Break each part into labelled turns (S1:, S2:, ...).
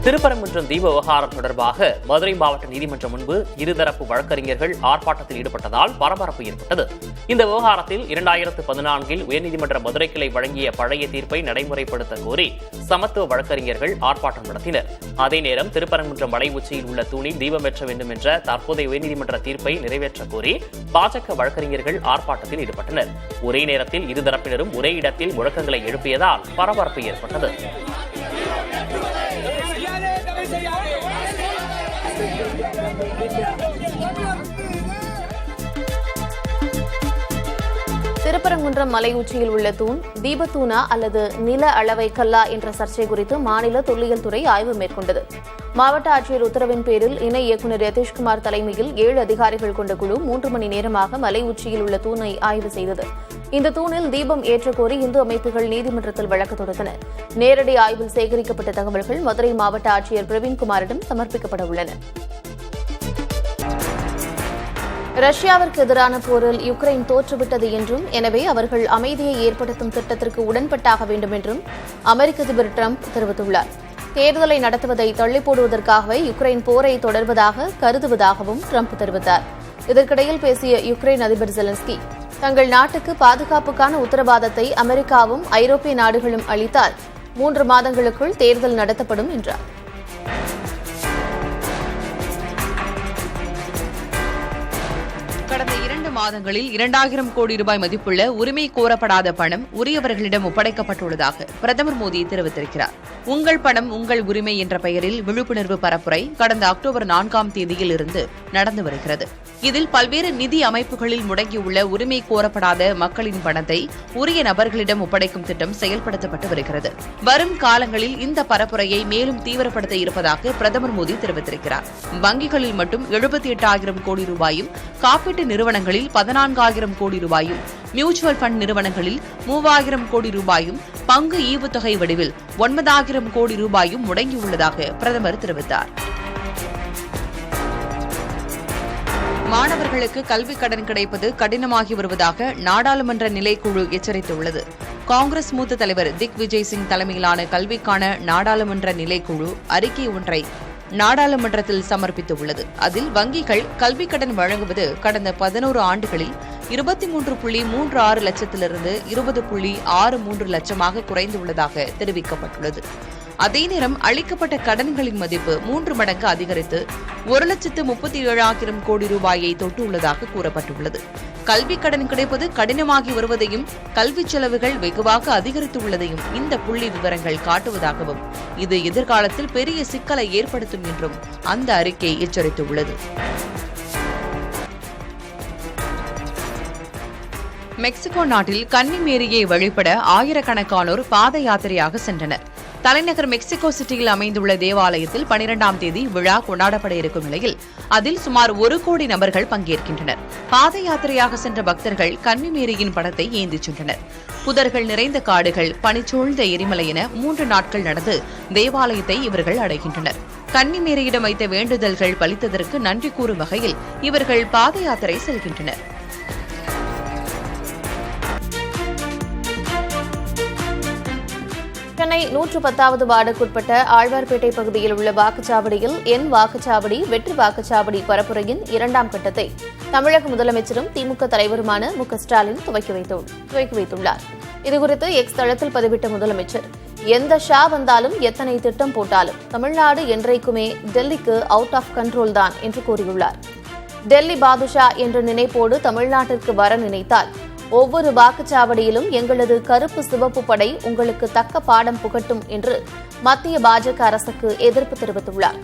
S1: திருப்பரங்குன்றம் தீப விவகாரம் தொடர்பாக மதுரை மாவட்ட நீதிமன்றம் முன்பு இருதரப்பு வழக்கறிஞர்கள் ஆர்ப்பாட்டத்தில் ஈடுபட்டதால் பரபரப்பு ஏற்பட்டது. இந்த விவகாரத்தில் 2014 உயர்நீதிமன்ற மதுரை கிளை வழங்கிய பழைய தீர்ப்பை நடைமுறைப்படுத்த கோரி சமத்துவ வழக்கறிஞர்கள் ஆர்ப்பாட்டம் நடத்தினர். அதே நேரம் திருப்பரங்குன்றம் மலை உச்சியில் உள்ள தூணில் தீபம் ஏற்ற வேண்டும் என்ற தற்போதைய உயர்நீதிமன்ற தீர்ப்பை நிறைவேற்ற கோரி பாஜக வழக்கறிஞர்கள் ஆர்ப்பாட்டத்தில் ஈடுபட்டனர். ஒரே நேரத்தில் இருதரப்பினரும் ஒரே இடத்தில் முழக்கங்களை எழுப்பியதால் பரபரப்பு ஏற்பட்டது.
S2: திருப்பரங்குன்றம் மலை உச்சியில் உள்ள தூண் தீபத்தூணா அல்லது நில அளவை கல்லா என்ற சர்ச்சை குறித்து மாநில தொல்லியல் துறை ஆய்வு மேற்கொண்டது. மாவட்ட ஆட்சியர் உத்தரவின் பேரில் இணை இயக்குநர் யதீஷ்குமார் தலைமையில் 7 அதிகாரிகள் கொண்ட குழு 3 மணி நேரமாக மலை உச்சியில் உள்ள தூணை ஆய்வு செய்தது. இந்த தூணில் தீபம் ஏற்ற கோரி இந்து அமைப்புகள் நீதிமன்றத்தில் வழக்கு தொடுத்தன. நேரடி ஆய்வில் சேகரிக்கப்பட்ட தகவல்கள் மதுரை மாவட்ட ஆட்சியர் பிரவீன்குமாரிடம் சமர்ப்பிக்கப்பட உள்ளன. ரஷ்யாவிற்கு எதிரான போரில் யுக்ரைன் தோற்றுவிட்டது என்றும், எனவே அவர்கள் அமைதியை ஏற்படுத்தும் திட்டத்திற்கு உடன்பட்டாக வேண்டும் என்றும் அமெரிக்க அதிபர் டிரம்ப் தெரிவித்துள்ளார். தேர்தலை நடத்துவதை தள்ளி போடுவதற்காகவே யுக்ரைன் போரை தொடர்வதாக கருதுவதாகவும் டிரம்ப் தெரிவித்தார். இதற்கிடையில் பேசிய யுக்ரைன் அதிபர் ஜெலன்ஸ்கி, தங்கள் நாட்டுக்கு பாதுகாப்புக்கான உத்தரவாதத்தை அமெரிக்காவும் ஐரோப்பிய நாடுகளும் அளித்தால் 3 மாதங்களுக்குள் தேர்தல் நடத்தப்படும் என்றார்.
S3: கடந்த 2 மாதங்களில் 2000 கோடி ரூபாய் மதிப்புள்ள உரிமை கோரப்படாத பணம் உரியவர்களிடம் ஒப்படைக்கப்பட்டுள்ளதாக பிரதமர் மோடி தெரிவித்திருக்கிறார். உங்கள் பணம் உங்கள் உரிமை என்ற பெயரில் விழிப்புணர்வு பரப்புரை கடந்த அக்டோபர் 4ஆம் தேதியில் இருந்து நடந்து வருகிறது. இதில் பல்வேறு நிதி அமைப்புகளில் முடங்கியுள்ள உரிமை கோரப்படாத மக்களின் பணத்தை உரிய நபர்களிடம் ஒப்படைக்கும் திட்டம் செயல்படுத்தப்பட்டு வருகிறது. வரும் காலங்களில் இந்த பரப்புரையை மேலும் தீவிரப்படுத்த இருப்பதாக பிரதமர் மோடி தெரிவித்திருக்கிறார். வங்கிகளில் மட்டும் 78,000 கோடி ரூபாயும், காப்பீட்டு நிறுவனங்களில் 14,000 கோடி ரூபாயும், மியூச்சுவல் ஃபண்ட் நிறுவனங்களில் 3,000 கோடி ரூபாயும், பங்கு ஈவுத்தொகை வடிவில் 9,000 கோடி ரூபாயும் முடங்கியுள்ளதாக பிரதமர் தெரிவித்தார். மாணவர்களுக்கு கல்விக் கடன் கிடைப்பது கடினமாகி வருவதாக நாடாளுமன்ற நிலைக்குழு எச்சரித்துள்ளது. காங்கிரஸ் மூத்த தலைவர் திக் விஜய் சிங் தலைமையிலான கல்விக்கான நாடாளுமன்ற நிலைக்குழு அறிக்கை ஒன்றை நாடாளுமன்றத்தில் சமர்ப்பித்துள்ளது. அதில் வங்கிகள் கல்விக் கடன் வழங்குவது கடந்த 11 ஆண்டுகளில் 23.36 லட்சத்திலிருந்து 20.63 லட்சமாக குறைந்துள்ளதாக தெரிவிக்கப்பட்டுள்ளது. அதே நேரம் அளிக்கப்பட்ட கடன்களின் மதிப்பு 3 மடங்கு அதிகரித்து 1,37,000 கோடி ரூபாயை தொட்டுள்ளதாக கூறப்பட்டுள்ளது. கல்விக் கடன் கிடைப்பது கடினமாகி வருவதையும், கல்விச் செலவுகள் வெகுவாக அதிகரித்துள்ளதையும் இந்த புள்ளி விவரங்கள் காட்டுவதாகவும், இது எதிர்காலத்தில் பெரிய சிக்கலை ஏற்படுத்தும் என்றும் அந்த அறிக்கை எச்சரித்துள்ளது. மெக்சிகோ நாட்டில் கன்னிமேரியை வழிபட ஆயிரக்கணக்கானோர் பாத யாத்திரையாக சென்றனர். தலைநகர் மெக்சிகோ சிட்டியில் அமைந்துள்ள தேவாலயத்தில் 12ஆம் தேதி விழா கொண்டாடப்பட இருக்கும் நிலையில் அதில் சுமார் 1 கோடி நபர்கள் பங்கேற்கின்றனர். பாத யாத்திரையாக சென்ற பக்தர்கள் கன்னிமேரியின் படத்தை ஏந்திச் சென்றனர். புதர்கள் நிறைந்த காடுகள், பனிச்சூழ்ந்த எரிமலை என 3 நாட்கள் நடந்து தேவாலயத்தை இவர்கள் அடைகின்றனர். கன்னிமேரியிடம் வைத்த வேண்டுதல்கள் பலித்ததற்கு நன்றி கூறும் வகையில் இவர்கள் பாத யாத்திரை செல்கின்றனர்.
S2: சென்னை 110வது வார்டுக்குட்பட்ட ஆழ்வார்பேட்டை பகுதியில் உள்ள வாக்குச்சாவடியில் என் வாக்குச்சாவடி வெற்றி வாக்குச்சாவடி பரப்புரையின் 2ஆம் கட்டத்தை தமிழக முதலமைச்சரும் திமுக தலைவருமான மு.க.ஸ்டாலின் துவக்கி வைத்துள்ளார். இதுகுறித்து எக்ஸ் தளத்தில் பதிவிட்ட முதலமைச்சர், எந்த ஷா வந்தாலும் எத்தனை திட்டம் போட்டாலும் தமிழ்நாடு என்றைக்குமே டெல்லிக்கு அவுட் ஆஃப் கண்ட்ரோல் தான் என்று கூறியுள்ளார். டெல்லி பாதுஷா என்ற நினைப்போடு தமிழ்நாட்டிற்கு வர நினைத்தால் ஒவ்வொரு வாக்குச்சாவடியிலும் எங்களது கருப்பு சிவப்பு படை உங்களுக்கு தக்க பாடம் புகட்டும் என்று மத்திய பாஜக அரசுக்கு எதிர்ப்பு தெரிவித்துள்ளார்.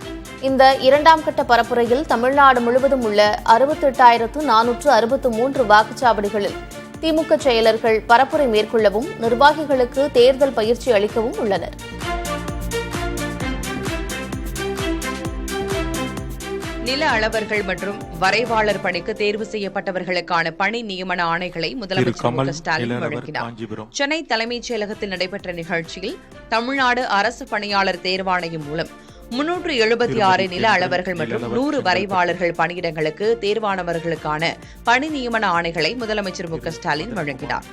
S2: இந்த 2ஆம் கட்ட பரப்புரையில் தமிழ்நாடு முழுவதும் உள்ள 68,463 வாக்குச்சாவடிகளில் திமுக செயலர்கள் பரப்புரை மேற்கொள்ளவும் நிர்வாகிகளுக்கு தேர்தல் பயிற்சி அளிக்கவும் உள்ளனர்.
S3: நில அளவர்கள் மற்றும் வரைவாளர் பணிக்கு தேர்வு செய்யப்பட்டவர்களுக்கான பணி நியமன ஆணைகளை முதலமைச்சர் மு.க.ஸ்டாலின் வழங்கினார். சென்னை தலைமைச் செயலகத்தில் நடைபெற்ற நிகழ்ச்சியில் தமிழ்நாடு அரசு பணியாளர் தேர்வாணையம் மூலம் 376 நில அளவர்கள் மற்றும் 100 வரைவாளர்கள் பணியிடங்களுக்கு தேர்வானவர்களுக்கான பணி நியமன ஆணைகளை முதலமைச்சர் மு க ஸ்டாலின் வழங்கினார்.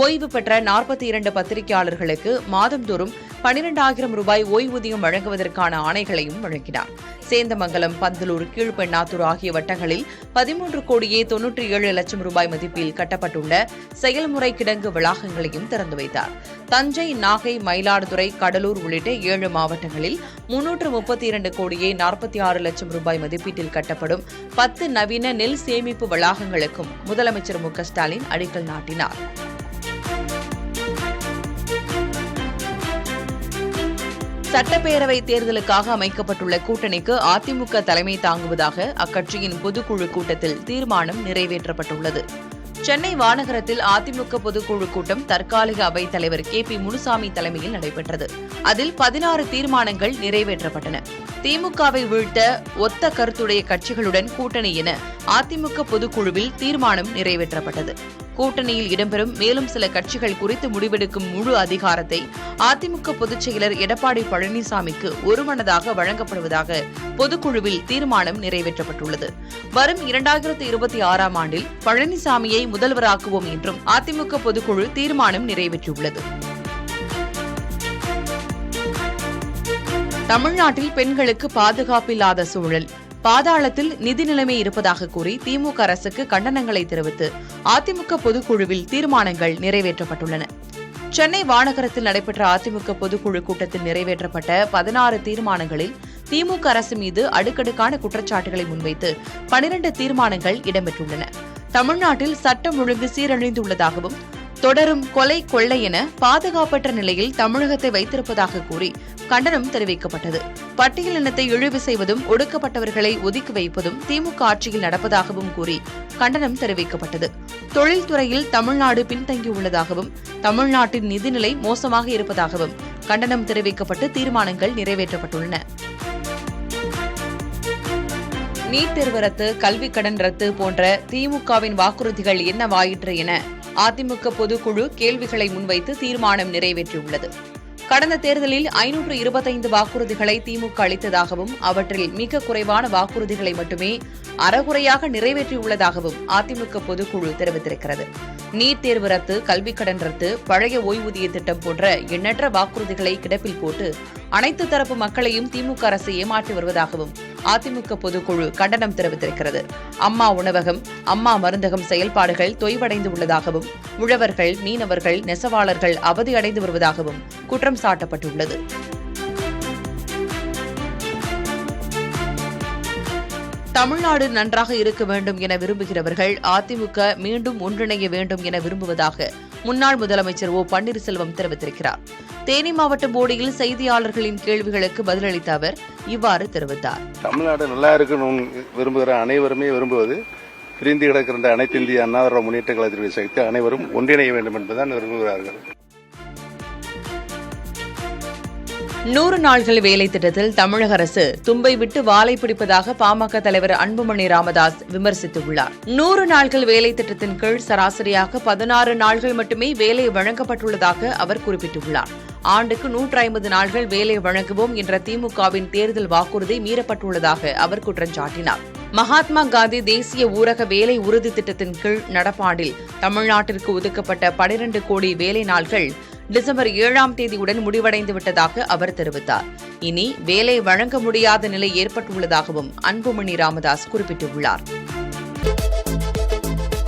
S3: ஓய்வு பெற்ற 42 பத்திரிகையாளர்களுக்கு மாதந்தோறும் 12,000 ரூபாய் ஓய்வூதியம் வழங்குவதற்கான ஆணைகளையும் வழங்கினார். சேந்தமங்கலம், பந்தலூர், கீழ்பெண்ணாத்தூர் ஆகிய வட்டங்களில் 13,97,00,000 ரூபாய் மதிப்பில் கட்டப்பட்டுள்ள செயல்முறை கிடங்கு வளாகங்களையும் திறந்து வைத்தார். தஞ்சை, நாகை, மயிலாடுதுறை, கடலூர் உள்ளிட்ட 7 மாவட்டங்களில் 332,46,00,000 ரூபாய் மதிப்பீட்டில் கட்டப்படும் 10 நவீன நெல் சேமிப்பு வளாகங்களுக்கும் முதலமைச்சர் மு க ஸ்டாலின் அடிக்கல் நாட்டினார். சட்டப்பேரவை தேர்தலுக்காக அமைக்கப்பட்டுள்ள கூட்டணிக்கு அதிமுக தலைமை தாங்குவதாக அக்கட்சியின் பொதுக்குழு கூட்டத்தில் தீர்மானம் நிறைவேற்றப்பட்டுள்ளது. சென்னை வானகரத்தில் அதிமுக பொதுக்குழு கூட்டம் தற்காலிக அவைத் தலைவர் கே பி முனுசாமி தலைமையில் நடைபெற்றது. அதில் 16 தீர்மானங்கள் நிறைவேற்றப்பட்டன. திமுகவை வீழ்த்த ஒத்த கருத்துடைய கட்சிகளுடன் கூட்டணி என அதிமுக பொதுக்குழுவில் தீர்மானம் நிறைவேற்றப்பட்டது. கூட்டணியில் இடம்பெறும் மேலும் சில கட்சிகள் குறித்து முடிவெடுக்கும் முழு அதிகாரத்தை அதிமுக பொதுச் செயலர் எடப்பாடி பழனிசாமிக்கு ஒருமனதாக வழங்கப்படுவதாக பொதுக்குழுவில் தீர்மானம் நிறைவேற்றப்பட்டுள்ளது. வரும் 2026ஆம் ஆண்டில் பழனிசாமியை முதல்வராக்குவோம் என்றும் அதிமுக பொதுக்குழு தீர்மானம் நிறைவேற்றியுள்ளது. தமிழ்நாட்டில் பெண்களுக்கு பாதுகாப்பில்லாத சூழல், பாதாளத்தில் நிதி நிலைமை இருப்பதாக கூறி திமுக அரசுக்கு கண்டனங்களை தெரிவித்து அதிமுக பொதுக்குழுவில் தீர்மானங்கள் நிறைவேற்றப்பட்டுள்ளன. சென்னை வானகரத்தில் நடைபெற்ற அதிமுக பொதுக்குழு கூட்டத்தில் நிறைவேற்றப்பட்ட 16 தீர்மானங்களில் திமுக அரசு மீது அடுக்கடுக்கான குற்றச்சாட்டுகளை முன்வைத்து 12 தீர்மானங்கள் இடம்பெற்றுள்ளன. தமிழ்நாட்டில் சட்டம் ஒழுங்கு சீரழிந்துள்ளதாகவும் தொடரும் கொலை, கொள்ளை என பாதுகாப்பற்ற நிலையில் தமிழகத்தை வைத்திருப்பதாக கூறி கண்டனம் தெரிவிக்கப்பட்டது. பட்டியலினத்தை இழிவு செய்வதும் ஒடுக்கப்பட்டவர்களை ஒதுக்கி வைப்பதும் திமுக ஆட்சியில் நடப்பதாகவும் கூறி கண்டனம் தெரிவிக்கப்பட்டது. தொழில்துறையில் தமிழ்நாடு பின்தங்கியுள்ளதாகவும் தமிழ்நாட்டின் நிதிநிலை மோசமாக இருப்பதாகவும் கண்டனம் தெரிவிக்கப்பட்டு தீர்மானங்கள் நிறைவேற்றப்பட்டுள்ளன. நீட் தேர்வு ரத்து, கல்விக் கடன் ரத்து போன்ற திமுகவின் வாக்குறுதிகள் என்னவாயிற்று என அதிமுக பொதுக்குழு கேள்விகளை முன்வைத்து தீர்மானம் நிறைவேற்றியுள்ளது. கடந்த தேர்தலில் 525 வாக்குறுதிகளை திமுக அளித்ததாகவும் அவற்றில் மிக குறைவான வாக்குறுதிகளை மட்டுமே அறகுறையாக நிறைவேற்றியுள்ளதாகவும் அதிமுக பொதுக்குழு தெரிவித்திருக்கிறது. நீட் தேர்வு ரத்து, கல்விக் கடன் ரத்து, பழைய ஓய்வூதிய திட்டம் போன்ற எண்ணற்ற வாக்குறுதிகளை கிடப்பில் போட்டு அனைத்து தரப்பு மக்களையும் திமுக அரசு ஏமாற்றி வருவதாகவும் அதிமுக பொதுக்குழு கண்டனம் தெரிவித்திருக்கிறது. அம்மா உணவகம், அம்மா மருந்தகம் செயல்பாடுகள் தொய்வடைந்து உள்ளதாகவும் உழவர்கள், மீனவர்கள், நெசவாளர்கள் அவதியடைந்து வருவதாகவும் குற்றம் சாட்டப்பட்டுள்ளது. தமிழ்நாடு நன்றாக இருக்க வேண்டும் என விரும்புகிறவர்கள் அதிமுக மீண்டும் ஒன்றிணைய வேண்டும் என விரும்புவதாக முன்னாள் முதலமைச்சர் ஓ பன்னீர்செல்வம் தெரிவித்திருக்கிறார். தேனி மாவட்டம் போடியில் செய்தியாளர்களின் கேள்விகளுக்கு பதிலளித்த அவர் இவ்வாறு தெரிவித்தார்.
S4: தமிழ்நாடு நல்லா இருக்கணும்னு விரும்புகிற அனைவருமே விரும்புவது பிரிந்து கிடக்கின்ற அனைத்து இந்திய அண்ணா திராவிட முன்னேற்ற கழகத்திற்கு சக்தி அனைவரும் ஒன்றிணைய வேண்டும் என்பதுதான் விரும்புகிறார்கள்.
S3: 100 நாள்கள் வேலை திட்டத்தில் தமிழக அரசு தும்பை விட்டு வாலை பிடிப்பதாக பாமக தலைவர் அன்புமணி ராமதாஸ் விமர்சித்துள்ளார். 100 நாள்கள் வேலை திட்டத்தின் கீழ் சராசரியாக 16 நாள்கள் மட்டுமே வேலை வழங்கப்பட்டுள்ளதாக அவர் குறிப்பிட்டுள்ளார். ஆண்டுக்கு 150 நாள்கள் வேலை வழங்குவோம் என்ற திமுகவின் தேர்தல் வாக்குறுதி மீறப்பட்டுள்ளதாக அவர் குற்றம் சாட்டினார். மகாத்மா காந்தி தேசிய ஊரக வேலை உறுதி திட்டத்தின் கீழ் நடப்பாண்டில் தமிழ்நாட்டிற்கு ஒதுக்கப்பட்ட 12 கோடி வேலை நாள்கள் டிசம்பர் 7ஆம் தேதியுடன் முடிவடைந்து விட்டதாக அவர் தெரிவித்தார். இனி வேலை வழங்க முடியாத நிலை ஏற்பட்டுள்ளதாகவும் அன்புமணி ராமதாஸ் குறிப்பிட்டுள்ளார்.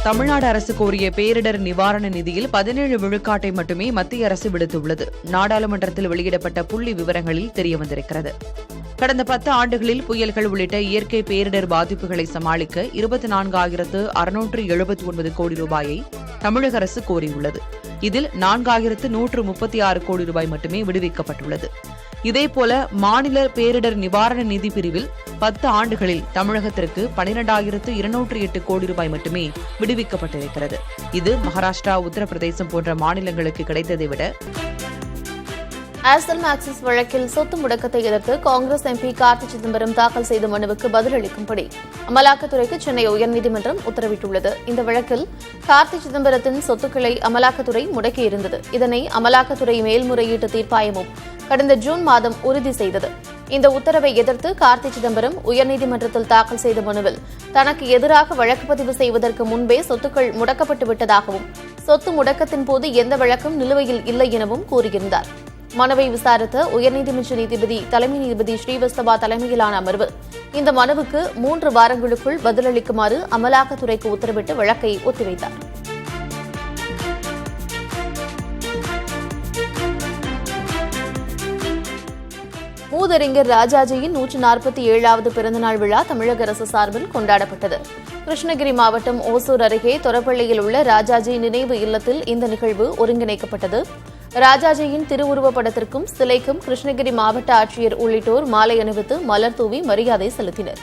S3: தமிழ்நாடு அரசு கோரிய பேரிடர் நிவாரண நிதியில் 17 விழுக்காட்டை மட்டுமே மத்திய அரசு விடுத்துள்ளது. நாடாளுமன்றத்தில் வெளியிடப்பட்ட புள்ளி விவரங்களில் தெரியவந்திருக்கிறது. கடந்த 10 ஆண்டுகளில் புயல்கள் உள்ளிட்ட இயற்கை பேரிடர் பாதிப்புகளை சமாளிக்க 24,679 கோடி ரூபாயை தமிழக அரசு கோரியுள்ளது. இதில் 4,136 கோடி ரூபாய் மட்டுமே விடுவிக்கப்பட்டுள்ளது. இதேபோல மாநில பேரிடர் நிவாரண நிதி பிரிவில் 10 ஆண்டுகளில் தமிழகத்திற்கு 12,208 கோடி ரூபாய் மட்டுமே விடுவிக்கப்பட்டிருக்கிறது. இது மகாராஷ்டிரா, உத்தரப்பிரதேசம் போன்ற மாநிலங்களுக்கு கிடைத்ததை விட.
S2: ஆஸ்தல் மாக்சிஸ் வழக்கில் சொத்து முடக்கத்தை எதிர்த்து காங்கிரஸ் எம்பி கார்த்தி சிதம்பரம் தாக்கல் செய்த மனுவுக்கு பதிலளிக்கும்படி அமலாக்கத்துறைக்கு சென்னை உயர்நீதிமன்றம் உத்தரவிட்டுள்ளது. இந்த வழக்கில் கார்த்தி சிதம்பரத்தின் சொத்துக்களை அமலாக்கத்துறை முடக்கியிருந்தது. இதனை அமலாக்கத்துறை மேல்முறையீட்டு தீர்ப்பாயமும் கடந்த ஜூன் மாதம் உறுதி செய்தது. இந்த உத்தரவை எதிர்த்து கார்த்தி சிதம்பரம் உயர்நீதிமன்றத்தில் தாக்கல் செய்த மனுவில் தனக்கு எதிராக வழக்கு பதிவு செய்வதற்கு முன்பே சொத்துக்கள் முடக்கப்பட்டு விட்டதாகவும் சொத்து முடக்கத்தின் போது எந்த வழக்கும் நிலுவையில் இல்லை எனவும் கூறியிருந்தார். மனுவை விசாரித்த உயர்நீதிமன்ற தலைமை நீதிபதி ஸ்ரீவஸ்தவா தலைமையிலான அமர்வு இந்த மனுவுக்கு 3 வாரங்களுக்குள் பதிலளிக்குமாறு அமலாக்கத்துறைக்கு உத்தரவிட்டு வழக்கை ஒத்திவைத்தார். மூதறிஞர் ராஜாஜியின் 147வது பிறந்தநாள் விழா தமிழக அரசு சார்பில் கொண்டாடப்பட்டது. கிருஷ்ணகிரி மாவட்டம் ஓசூர் அருகே தொரப்பள்ளியில் உள்ள ராஜாஜி நினைவு இல்லத்தில் இந்த நிகழ்வு ஒருங்கிணைக்கப்பட்டது. ராஜாஜியின் திருவுருவப் படத்திற்கும் சிலைக்கும் கிருஷ்ணகிரி மாவட்ட ஆட்சியர் உள்ளிட்டோர் மாலை அணிவித்து மலர் தூவி மரியாதை செலுத்தினர்.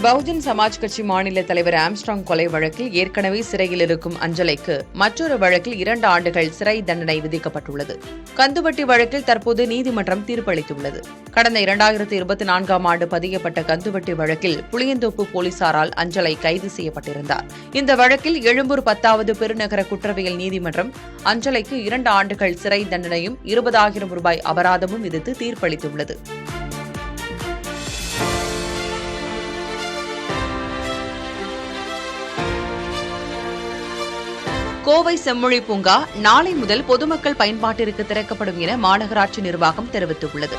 S3: பகுஜன் சமாஜ் கட்சி மாநில தலைவர் ஆம்ஸ்ட்ராங் கொலை வழக்கில் ஏற்கனவே சிறையில் இருக்கும் அஞ்சலைக்கு மற்றொரு வழக்கில் 2 ஆண்டுகள் சிறை தண்டனை விதிக்கப்பட்டுள்ளது. கந்துவட்டி வழக்கில் தற்போது நீதிமன்றம் தீர்ப்பளித்துள்ளது. கடந்த 2024ஆம் ஆண்டு பதியப்பட்ட கந்துவட்டி வழக்கில் புளியந்தோப்பு போலீசாரால் அஞ்சலை கைது செய்யப்பட்டிருந்தார். இந்த வழக்கில் எழும்பூர் 10வது பெருநகர குற்றவியல் நீதிமன்றம் அஞ்சலைக்கு 2 ஆண்டுகள் சிறை தண்டனையும் 20,000 ரூபாய் அபராதமும் விதித்து தீர்ப்பளித்துள்ளது. கோவை செம்மொழி பூங்கா நாளை முதல் பொதுமக்கள் பயன்பாட்டிற்கு திறக்கப்படும் என மாநகராட்சி நிர்வாகம் தெரிவித்துள்ளது.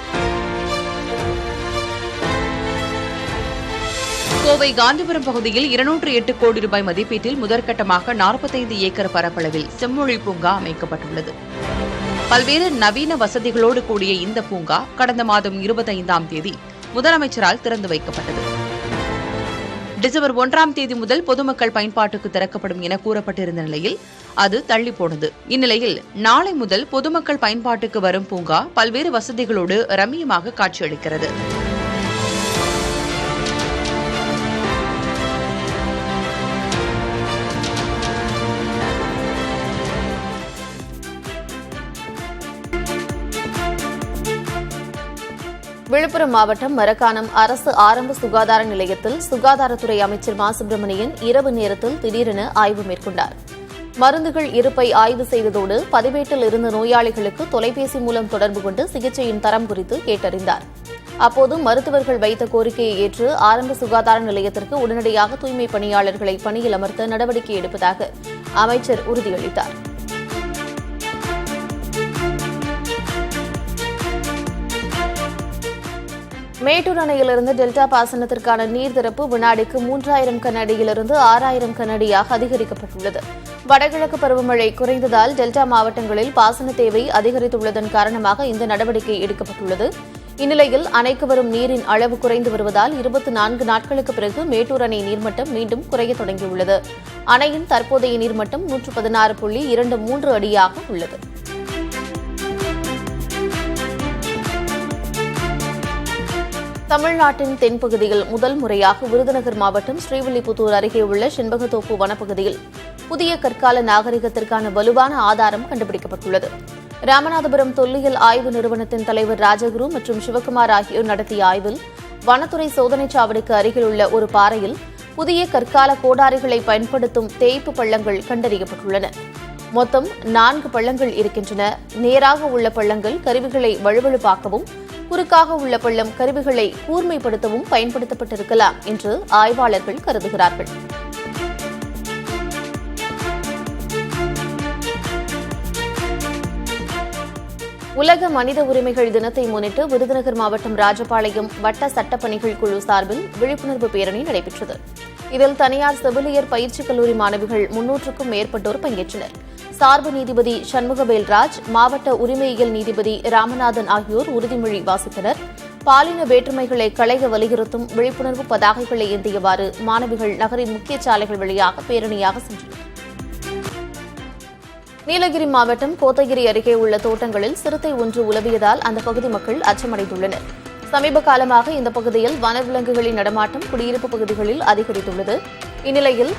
S3: கோவை காந்திபுரம் பகுதியில் 208 கோடி ரூபாய் மதிப்பீட்டில் முதற்கட்டமாக 45 ஏக்கர் பரப்பளவில் செம்மொழி பூங்கா அமைக்கப்பட்டுள்ளது. பல்வேறு நவீன வசதிகளோடு கூடிய இந்த பூங்கா கடந்த மாதம் 25ஆம் தேதி முதலமைச்சரால் திறந்து வைக்கப்பட்டது. டிசம்பர் 1ஆம் தேதி முதல் பொதுமக்கள் பயன்பாட்டுக்கு திறக்கப்படும் என கூறப்பட்டிருந்த நிலையில் அது தள்ளிப்போனது. இந்நிலையில் நாளை முதல் பொதுமக்கள் பயன்பாட்டுக்கு வரும் பூங்கா பல்வேறு வசதிகளோடு ரம்மியமாக காட்சியளிக்கிறது.
S2: விழுப்புரம் மாவட்டம் மரக்காணம் அரசு ஆரம்ப சுகாதார நிலையத்தில் சுகாதாரத்துறை அமைச்சர் மா சுப்பிரமணியன் இரவு நேரத்தில் திடீரென ஆய்வு மேற்கொண்டார். மருந்துகள் இருப்பை ஆய்வு செய்ததோடு பதிவேட்டில் இருந்த நோயாளிகளுக்கு தொலைபேசி மூலம் தொடர்பு கொண்டு சிகிச்சையின் தரம் குறித்து கேட்டறிந்தார். அப்போது மருத்துவர்கள் வைத்த கோரிக்கையை ஏற்று ஆரம்ப சுகாதார நிலையத்திற்கு உடனடியாக தூய்மை பணியாளர்களை பணியில் அமர்த்த நடவடிக்கை எடுப்பதாக அமைச்சர் உறுதியளித்தார். மேட்டூர் அணையிலிருந்து டெல்டா பாசனத்திற்கான நீர் திறப்பு வினாடிக்கு 3000 கன அடியிலிருந்து 6000 கன அடியாக அதிகரிக்கப்பட்டுள்ளது. வடகிழக்கு பருவமழை குறைந்ததால் டெல்டா மாவட்டங்களில் பாசன தேவை அதிகரித்துள்ளதன் காரணமாக இந்த நடவடிக்கை எடுக்கப்பட்டுள்ளது. இந்நிலையில் அணைக்கு வரும் நீரின் அளவு குறைந்து வருவதால் 24 நாட்களுக்கு பிறகு மேட்டூர் அணை நீர்மட்டம் மீண்டும் குறைய தொடங்கியுள்ளது. அணையின் தற்போதைய நீர்மட்டம் 116.23 அடியாக உள்ளது. தமிழ்நாட்டின் தென்பகுதியில் முதல் முறையாக விருதுநகர் மாவட்டம் ஸ்ரீவில்லிபுத்தூர் அருகே உள்ள செண்பகத்தோப்பு வனப்பகுதியில் புதிய கற்கால நாகரிகத்திற்கான வலுவான ஆதாரம் கண்டுபிடிக்கப்பட்டுள்ளது. ராமநாதபுரம் தொல்லியல் ஆய்வு நிறுவனத்தின் தலைவர் ராஜகுரு மற்றும் சிவகுமார் ஆகியோர் நடத்திய ஆய்வில் வனத்துறை சோதனைச் சாவடிக்கு அருகில் உள்ள ஒரு பாறையில் புதிய கற்கால கோடாரிகளை பயன்படுத்தும் தேய்ப்பு பள்ளங்கள் கண்டறியப்பட்டுள்ளன. மொத்தம் 4 பள்ளங்கள் இருக்கின்றன. நேராக உள்ள பள்ளங்கள் கருவிகளை வழுவழுப்பாக்கவும், குறுக்காக உள்ள பள்ளம் கருவிகளை கூர்மைப்படுத்தவும் பயன்படுத்தப்பட்டிருக்கலாம் என்று ஆய்வாளர்கள் கருதுகிறார்கள். உலக மனித உரிமைகள் தினத்தை முன்னிட்டு விருதுநகர் மாவட்டம் ராஜபாளையம் வட்ட சட்டப்பணிகள் குழு சார்பில் விழிப்புணர்வு பேரணி நடைபெற்றது. இதில் தனியார் செவிலியர் பயிற்சிக் கல்லூரி மாணவிகள் 300க்கும் மேற்பட்டோர் பங்கேற்றனர். சார்பு நீதிபதி சண்முகவேல்ராஜ், மாவட்ட உரிமையியல் நீதிபதி ராமநாதன் ஆகியோர் உறுதிமொழி வாசித்தனர். பாலின வேற்றுமைகளை களைய வலியுறுத்தும் விழிப்புணர்வு பதாகைகளை ஏந்தியவாறு மாணவிகள் நகரின் முக்கிய சாலைகள் வழியாக பேரணியாக சென்றனர். நீலகிரி மாவட்டம் கோத்தகிரி அருகே உள்ள தோட்டங்களில் சிறுத்தை ஒன்று உலவியதால் அந்த பகுதி மக்கள் அச்சமடைந்துள்ளனர். சமீப காலமாக இந்த பகுதியில் வனவிலங்குகளின் நடமாட்டம் குடியிருப்பு பகுதிகளில் அதிகரித்துள்ளது. இந்நிலையில்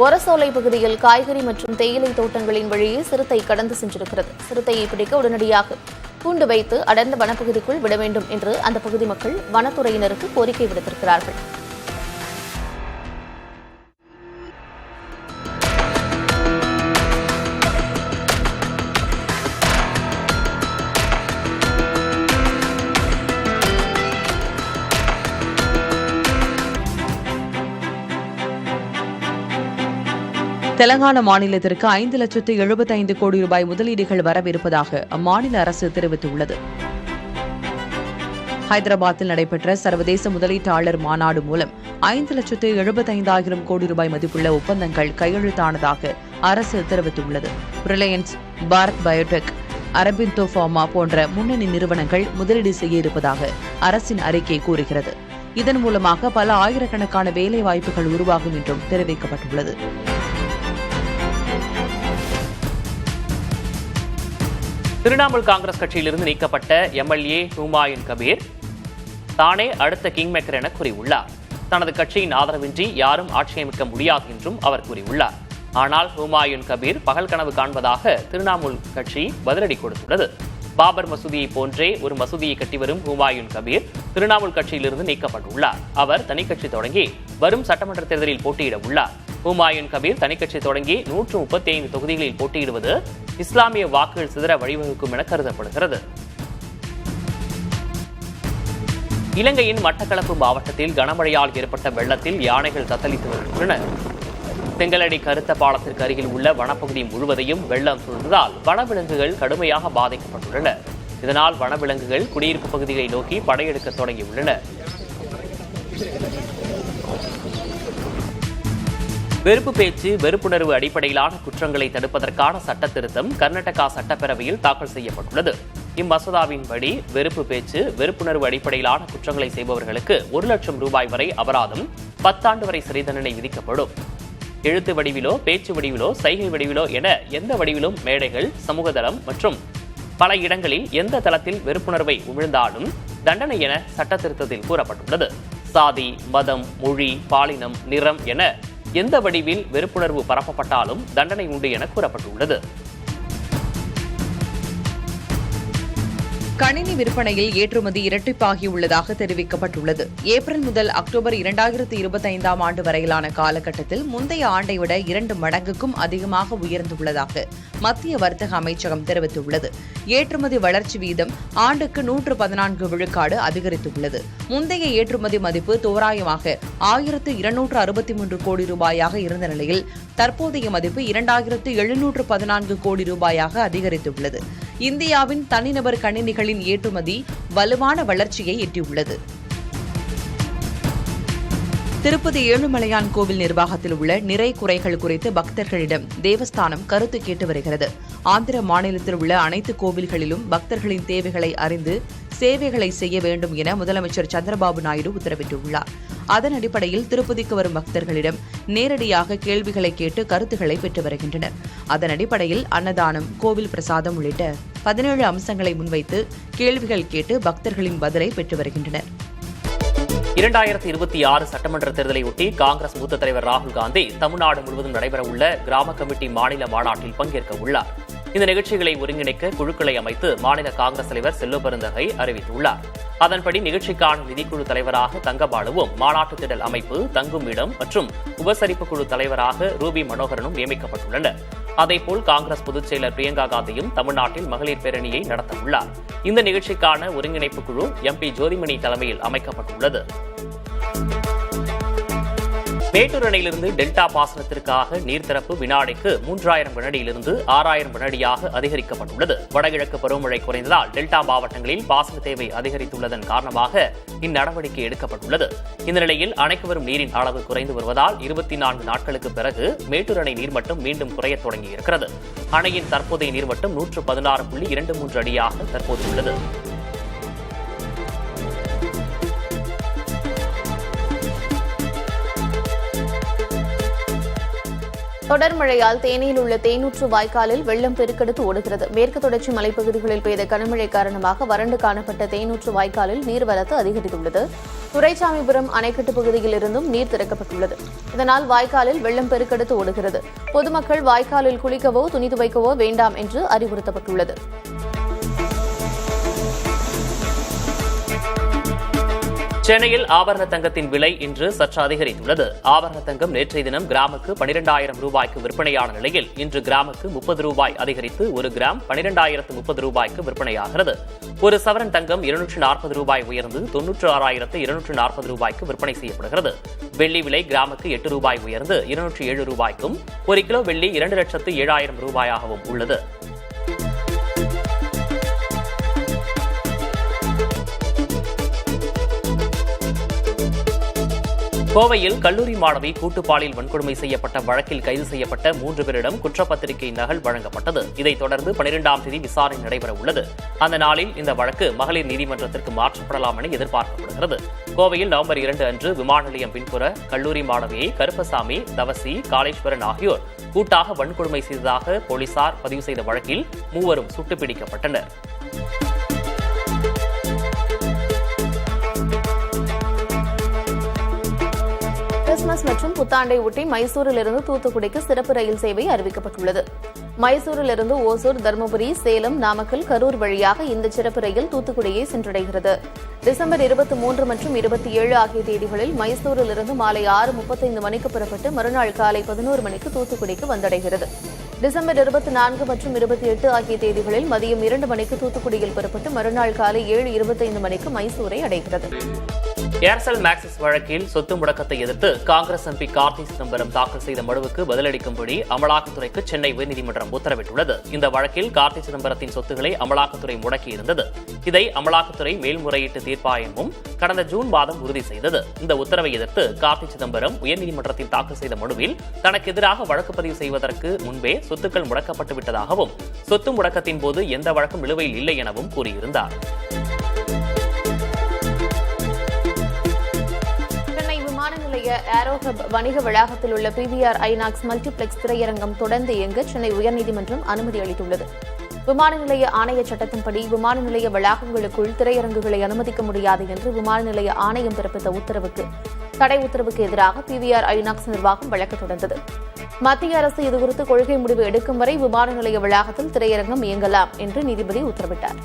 S2: ஒரசோலை பகுதியில் காய்கறி மற்றும் தேயிலை தோட்டங்களின் வழியே சிறுத்தை கடந்து சென்றிருக்கிறது. சிறுத்தையை பிடிக்க உடனடியாக கூண்டு வைத்து அடர்ந்த வனப்பகுதிக்குள் விட வேண்டும் என்று அந்த பகுதி மக்கள் வனத்துறையினருக்கு கோரிக்கை விடுத்திருக்கிறார்கள்.
S3: தெலங்கானா மாநிலத்திற்கு 5,75,00,000 கோடி ரூபாய் முதலீடுகள் வரவிருப்பதாக அம்மாநில அரசு தெரிவித்துள்ளது. ஹைதராபாத்தில் நடைபெற்ற சர்வதேச முதலீட்டாளர் மாநாடு மூலம் 5,75,00,000 கோடி ரூபாய் மதிப்புள்ள ஒப்பந்தங்கள் கையெழுத்தானதாக அரசு தெரிவித்துள்ளது. Reliance, Bharat Biotech, Aurobindo pharma போன்ற முன்னணி நிறுவனங்கள் முதலீடு செய்ய இருப்பதாக அரசின் அறிக்கை கூறுகிறது. இதன் மூலமாக பல ஆயிரக்கணக்கான வேலைவாய்ப்புகள் உருவாகும் என்றும் தெரிவிக்கப்பட்டுள்ளது.
S1: திரிணாமுல் காங்கிரஸ் கட்சியிலிருந்து நீக்கப்பட்ட எம்எல்ஏ ஹுமாயூன் கபீர் தானே அடுத்த கிங் மேக்கர் என கூறியுள்ளார். தனது கட்சியின் ஆதரவின்றி யாரும் ஆட்சி அமைக்க முடியாது என்றும் அவர் கூறியுள்ளார். ஆனால் ஹுமாயூன் கபீர் பகல் கனவு காண்பதாக திரிணாமுல் கட்சி பதிலடி கொடுத்துள்ளது. பாபர் மசூதியை போன்றே ஒரு மசூதியை கட்டி வரும் ஹுமாயூன் கபீர் திரிணாமுல் கட்சியிலிருந்து நீக்கப்பட்டுள்ளார். அவர் தனிக்கட்சி தொடங்கி வரும் சட்டமன்ற தேர்தலில் போட்டியிட உள்ளார். ஹுமாயூன் கபீர் தனிக்கட்சி தொடங்கி 135 தொகுதிகளில் போட்டியிடுவது இஸ்லாமிய வாக்குகள் சிதற வழிவகுக்கும் என கருதப்படுகிறது. இலங்கையின் மட்டக்களப்பு மாவட்டத்தில் கனமழையால் ஏற்பட்ட வெள்ளத்தில் யானைகள் தத்தளித்து வருகின்றன. செங்கலடி கருத்த பாலத்திற்கு அருகில் உள்ள வனப்பகுதி முழுவதையும் வெள்ளம் சூழ்ந்ததால் வனவிலங்குகள் கடுமையாக பாதிக்கப்பட்டுள்ளன. இதனால் வனவிலங்குகள் குடியிருப்பு பகுதிகளை நோக்கி படையெடுக்க தொடங்கியுள்ளன. வெறுப்பு பேச்சு, வெறுப்புணர்வு அடிப்படையிலான குற்றங்களை தடுப்பதற்கான சட்ட திருத்தம் கர்நாடகா சட்டப்பேரவையில் தாக்கல் செய்யப்பட்டுள்ளது. இம்மசோதாவின்படி வெறுப்பு பேச்சு, வெறுப்புணர்வு அடிப்படையிலான குற்றங்களை செய்பவர்களுக்கு 1 லட்சம் ரூபாய் வரை அபராதம், 10 ஆண்டு வரை சிறை தண்டனை விதிக்கப்படும். எழுத்து வடிவிலோ, பேச்சு வடிவிலோ, சைகை வடிவிலோ என எந்த வடிவிலும் மேடைகள், சமூகதளம் மற்றும் பல இடங்களில் எந்த தளத்தில் வெறுப்புணர்வை உமிழ்ந்தாலும் தண்டனை என சட்ட திருத்தத்தில் கூறப்பட்டுள்ளது. சாதி, மதம், மொழி, பாலினம், நிறம் என எந்த வடிவில் வெறுப்புணர்வு பரப்பப்பட்டாலும் தண்டனை உண்டு என கூறப்பட்டுள்ளது.
S3: கணினி விற்பனையில் ஏற்றுமதி இரட்டிப்பாகியுள்ளதாக தெரிவிக்கப்பட்டுள்ளது. ஏப்ரல் முதல் அக்டோபர் 2025ஆம் ஆண்டு வரையிலான காலகட்டத்தில் முந்தைய ஆண்டை விட 2 மடங்குக்கும் அதிகமாக உயர்ந்துள்ளதாக மத்திய வர்த்தக அமைச்சகம் தெரிவித்துள்ளது. ஏற்றுமதி வளர்ச்சி வீதம் ஆண்டுக்கு 114 விழுக்காடு அதிகரித்துள்ளது. முந்தைய ஏற்றுமதி மதிப்பு தோராயமாக 1,263 கோடி ரூபாயாக இருந்த நிலையில் தற்போதைய மதிப்பு 2,714 கோடி ரூபாயாக அதிகரித்துள்ளது. இந்தியாவின் தனிநபர் கணினிகளின் ஏற்றுமதி வலுவான வளர்ச்சியை எட்டியுள்ளது. திருப்பதி ஏழுமலையான் கோவில் நிர்வாகத்தில் உள்ள நிறை குறைகள் குறித்து பக்தர்களிடம் தேவஸ்தானம் கருத்து கேட்டு வருகிறது. ஆந்திர மாநிலத்தில் உள்ள அனைத்து கோவில்களிலும் பக்தர்களின் தேவைகளை அறிந்து சேவைகளை செய்ய வேண்டும் என முதலமைச்சர் சந்திரபாபு நாயுடு உத்தரவிட்டுள்ளார். அதன் அடிப்படையில் திருப்பதிக்கு வரும் பக்தர்களிடம் நேரடியாக கேள்விகளை கேட்டு கருத்துக்களை பெற்று வருகின்றனர். அதன் அடிப்படையில் அன்னதானம், கோவில் பிரசாதம் உள்ளிட்ட 17 அம்சங்களை முன்வைத்து கேள்விகள் கேட்டு பக்தர்களின் பதிலை பெற்று வருகின்றனர்.
S1: 2026 சட்டமன்ற தேர்தலையொட்டி காங்கிரஸ் மூத்த தலைவர் ராகுல் காந்தி தமிழ்நாடு முழுவதும் நடைபெறவுள்ள கிராம கமிட்டி மாநில மாநாட்டில் பங்கேற்க உள்ளார். இந்த நிகழ்ச்சிகளை ஒருங்கிணைக்க குழுக்களை அமைத்து மாநில காங்கிரஸ் தலைவர் செல்லோ பெருந்தகை அறிவித்துள்ளார். அதன்படி நிகழ்ச்சிக்கான நிதிக்குழு தலைவராக தங்கபாலுவும், மாநாட்டு திடல் அமைப்பு, தங்கும் இடம் மற்றும் உபசரிப்பு குழு தலைவராக ரூபி மனோகரனும் நியமிக்கப்பட்டுள்ளனர். அதேபோல் காங்கிரஸ் பொதுச் செயலர் பிரியங்கா காந்தியும் தமிழ்நாட்டில் மகளிர் பேரணியை நடத்தவுள்ளார். இந்த நிகழ்ச்சிக்கான ஒருங்கிணைப்பு குழு MP ஜோதிமணி தலைமையில் அமைக்கப்பட்டுள்ளது. மேட்டூர் அணையிலிருந்து டெல்டா பாசனத்திற்காக நீர்த்திறப்பு வினாடிக்கு 3000 கனஅடியிலிருந்து 6000 கனஅடியாக அதிகரிக்கப்பட்டுள்ளது. வடகிழக்கு பருவமழை குறைந்ததால் டெல்டா மாவட்டங்களில் பாசன தேவை அதிகரித்துள்ளதன் காரணமாக இந்நடவடிக்கை எடுக்கப்பட்டுள்ளது. இந்த நிலையில் அணைக்கு வரும் நீரின் அளவு குறைந்து வருவதால் 24 நாட்களுக்கு பிறகு மேட்டூர் அணை நீர்மட்டம் மீண்டும் குறையத் தொடங்கியிருக்கிறது. அணையின் தற்போதைய நீர்மட்டம் 116.23 அடியாக தற்போது உள்ளது.
S2: தொடர் மழையால் தேனியில் உள்ள தேனூற்று வாய்க்காலில் வெள்ளம் பெருக்கெடுத்து ஓடுகிறது. மேற்கு தொடர்ச்சி மலைப்பகுதிகளில் பெய்த கனமழை காரணமாக வறண்டு காணப்பட்ட தேனூற்று வாய்க்காலில் நீர்வரத்து அதிகரித்துள்ளது. துரைசாமிபுரம் அணைக்கட்டு பகுதியில் இருந்தும் நீர் திறக்கப்பட்டுள்ளது. இதனால் வாய்க்காலில் வெள்ளம் பெருக்கெடுத்து ஓடுகிறது. பொதுமக்கள் வாய்க்காலில் குளிக்கவோ துணி துவைக்கவோ வேண்டாம் என்று அறிவுறுத்தப்பட்டுள்ளது.
S1: சென்னையில் ஆபரண தங்கத்தின் விலை இன்று சற்று அதிகரித்துள்ளது. ஆபரண தங்கம் நேற்றைய தினம் கிராமுக்கு 12,000 ரூபாய்க்கு விற்பனையான நிலையில் இன்று கிராமுக்கு 30 ரூபாய் அதிகரித்து ஒரு கிராம் 12,030 ரூபாய்க்கு விற்பனையாகிறது. ஒரு சவரன் தங்கம் 240 ரூபாய் உயர்ந்து 96,240 ரூபாய்க்கு விற்பனை செய்யப்படுகிறது. வெள்ளி விலை கிராமுக்கு 8 ரூபாய் உயர்ந்து 207 ரூபாய்க்கும், ஒரு கிலோ வெள்ளி 2,07,000 ரூபாயாகவும் உள்ளது. கோவையில் கல்லூரி மாணவி கூட்டுப்பாலியல் வன்கொடுமை செய்யப்பட்ட வழக்கில் கைது செய்யப்பட்ட 3 பேரிடம் குற்றப்பத்திரிகை நகல் வழங்கப்பட்டது. இதைத் தொடர்ந்து 12ஆம் தேதி விசாரணை நடைபெற உள்ளது. அந்த நாளில் இந்த வழக்கு மகளிர் நீதிமன்றத்திற்கு மாற்றப்படலாம் என எதிர்பார்க்கப்படுகிறது. கோவையில் நவம்பர் 2 அன்று விமான நிலையம் பின்புற கல்லூரி மாணவியை கருப்பசாமி, தவசி, காளேஸ்வரன் ஆகியோர் கூட்டாக வன்கொடுமை செய்ததாக போலீசார் பதிவு செய்த வழக்கில் 3 சுட்டுப் பிடிக்கப்பட்டனர்.
S2: கிறிஸ்துமஸ் மற்றும் புத்தாண்டை ஒட்டி மைசூரிலிருந்து தூத்துக்குடிக்கு சிறப்பு ரயில் சேவை அறிவிக்கப்பட்டுள்ளது. மைசூரிலிருந்து ஓசூர், தருமபுரி, சேலம், நாமக்கல், கரூர் வழியாக இந்த சிறப்பு ரயில் தூத்துக்குடியை சென்றடைகிறது. டிசம்பர் 23 மற்றும் 27 ஆகிய தேதிகளில் மைசூரிலிருந்து மாலை 6:35 மணிக்கு புறப்பட்டு மறுநாள் காலை 11 மணிக்கு தூத்துக்குடிக்கு வந்தடைகிறது. டிசம்பர் 24 மற்றும் 28 ஆகிய தேதிகளில் மதியம் 2 மணிக்கு தூத்துக்குடியில் புறப்பட்டு மறுநாள் காலை 7:25 மணிக்கு மைசூரை அடைகிறது.
S1: ஏர்செல் மேக்சிஸ் வழக்கில் சொத்து முடக்கத்தை எதிர்த்து காங்கிரஸ் எம்பி கார்த்தி சிதம்பரம் தாக்கல் செய்த மனுவுக்கு பதிலளிக்கும்படி அமலாக்கத்துறைக்கு சென்னை உயர்நீதிமன்றம் உத்தரவிட்டுள்ளது. இந்த வழக்கில் கார்த்தி சிதம்பரத்தின் சொத்துக்களை அமலாக்கத்துறை முடக்கியிருந்தது. இதை அமலாக்கத்துறை மேல்முறையீட்டு தீர்ப்பாயமும் கடந்த ஜூன் மாதம் உறுதி செய்தது. இந்த உத்தரவை எதிர்த்து கார்த்தி சிதம்பரம் உயர்நீதிமன்றத்தில் தாக்கல் செய்த மனுவில் தனக்கு எதிராக வழக்கு பதிவு செய்வதற்கு முன்பே சொத்துக்கள் முடக்கப்பட்டு விட்டதாகவும், சொத்து முடக்கத்தின் போது எந்த வழக்கும் நிலுவையில் இல்லை எனவும் கூறியிருந்தார்.
S2: ஏரோ ஹப் வணிக வளாகத்தில் உள்ள PVR ஐநாக்ஸ் மல்டிபிளெக்ஸ் திரையரங்கம் தொடர்ந்து இயங்க சென்னை உயர்நீதிமன்றம் அனுமதி அளித்துள்ளது. விமான நிலைய ஆணைய சட்டத்தின்படி விமான நிலைய வளாகங்களுக்குள் திரையரங்குகளை அனுமதிக்க முடியாது என்று விமான நிலைய ஆணையம் பிறப்பித்த உத்தரவுக்கு தடை உத்தரவுக்கு எதிராக PVR ஐநாக்ஸ் நிர்வாகம் வழக்கு தொடர்ந்தது. மத்திய அரசு இதுகுறித்து கொள்கை முடிவு எடுக்கும் வரை விமான நிலைய வளாகத்தில் திரையரங்கம் இயங்கலாம் என்று நீதிபதி உத்தரவிட்டார்.